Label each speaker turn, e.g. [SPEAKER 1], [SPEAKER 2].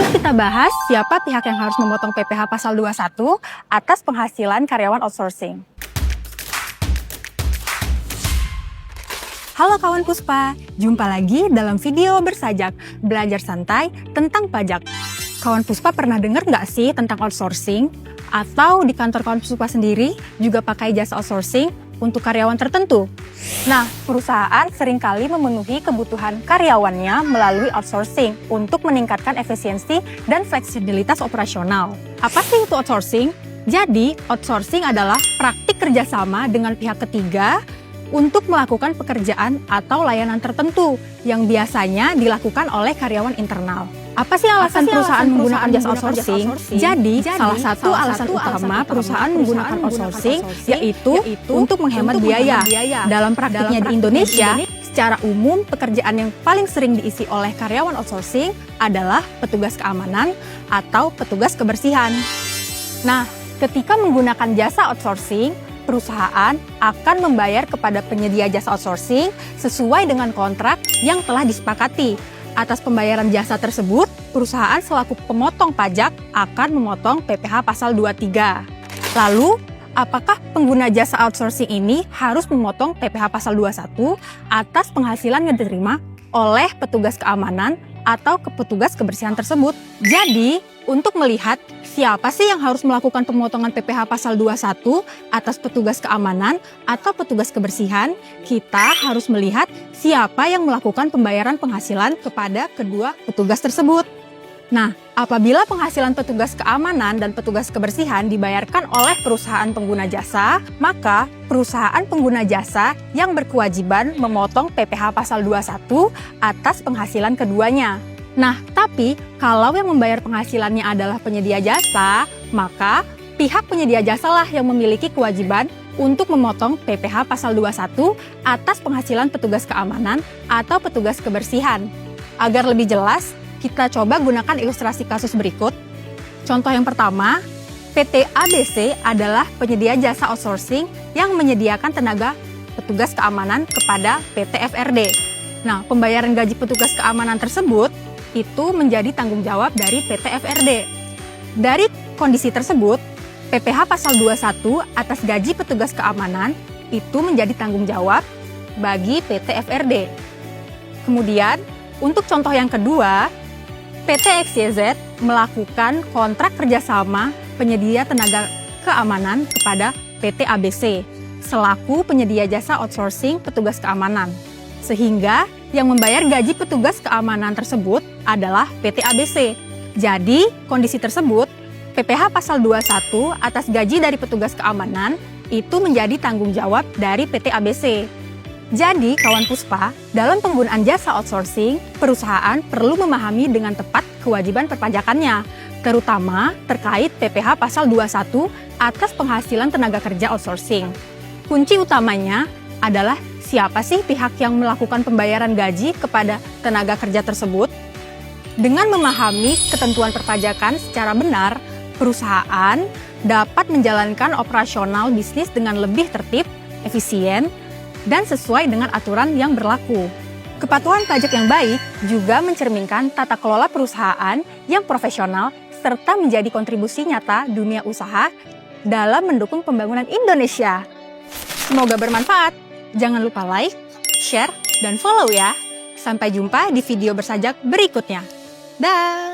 [SPEAKER 1] Yuk kita bahas siapa pihak yang harus memotong PPh pasal 21 atas penghasilan karyawan outsourcing. Halo kawan Puspa, jumpa lagi dalam video bersajak, belajar santai tentang pajak. Kawan Puspa pernah dengar nggak sih tentang outsourcing? Atau di kantor kawan Puspa sendiri juga pakai jasa outsourcing untuk karyawan tertentu? Nah, perusahaan seringkali memenuhi kebutuhan karyawannya melalui outsourcing untuk meningkatkan efisiensi dan fleksibilitas operasional. Apa sih itu outsourcing? Jadi, outsourcing adalah praktik kerjasama dengan pihak ketiga untuk melakukan pekerjaan atau layanan tertentu yang biasanya dilakukan oleh karyawan internal. Apa sih alasan perusahaan menggunakan jasa outsourcing? Jadi, salah satu alasan utama perusahaan menggunakan outsourcing yaitu untuk menghemat biaya. Dalam praktiknya di Indonesia, secara umum pekerjaan yang paling sering diisi oleh karyawan outsourcing adalah petugas keamanan atau petugas kebersihan. Nah, ketika menggunakan jasa outsourcing, perusahaan akan membayar kepada penyedia jasa outsourcing sesuai dengan kontrak yang telah disepakati. Atas pembayaran jasa tersebut, perusahaan selaku pemotong pajak akan memotong PPh pasal 23. Lalu, apakah pengguna jasa outsourcing ini harus memotong PPh pasal 21 atas penghasilan yang diterima oleh petugas keamanan atau petugas kebersihan tersebut? Jadi, untuk melihat siapa sih yang harus melakukan pemotongan PPh pasal 21 atas petugas keamanan atau petugas kebersihan, kita harus melihat siapa yang melakukan pembayaran penghasilan kepada kedua petugas tersebut. Nah, apabila penghasilan petugas keamanan dan petugas kebersihan dibayarkan oleh perusahaan pengguna jasa, maka perusahaan pengguna jasa yang berkewajiban memotong PPh pasal 21 atas penghasilan keduanya. Nah, tapi kalau yang membayar penghasilannya adalah penyedia jasa, maka pihak penyedia jasalah yang memiliki kewajiban untuk memotong PPh pasal 21 atas penghasilan petugas keamanan atau petugas kebersihan. Agar lebih jelas, kita coba gunakan ilustrasi kasus berikut. Contoh yang pertama, PT ABC adalah penyedia jasa outsourcing yang menyediakan tenaga petugas keamanan kepada PT FRD. Nah, pembayaran gaji petugas keamanan tersebut itu menjadi tanggung jawab dari PT FRD. Dari kondisi tersebut, PPh pasal 21 atas gaji petugas keamanan itu menjadi tanggung jawab bagi PT FRD. Kemudian, untuk contoh yang kedua, PT XYZ melakukan kontrak kerjasama penyedia tenaga keamanan kepada PT ABC selaku penyedia jasa outsourcing petugas keamanan. Sehingga yang membayar gaji petugas keamanan tersebut adalah PT ABC. Jadi, kondisi tersebut, PPh pasal 21 atas gaji dari petugas keamanan itu menjadi tanggung jawab dari PT ABC. Jadi, kawan Puspa, dalam penggunaan jasa outsourcing, perusahaan perlu memahami dengan tepat kewajiban perpajakannya, terutama terkait PPh pasal 21 atas penghasilan tenaga kerja outsourcing. Kunci utamanya adalah siapa sih pihak yang melakukan pembayaran gaji kepada tenaga kerja tersebut? Dengan memahami ketentuan perpajakan secara benar, perusahaan dapat menjalankan operasional bisnis dengan lebih tertib, efisien, dan sesuai dengan aturan yang berlaku. Kepatuhan pajak yang baik juga mencerminkan tata kelola perusahaan yang profesional serta menjadi kontribusi nyata dunia usaha dalam mendukung pembangunan Indonesia. Semoga bermanfaat. Jangan lupa like, share, dan follow ya. Sampai jumpa di video bersajak berikutnya. Dah.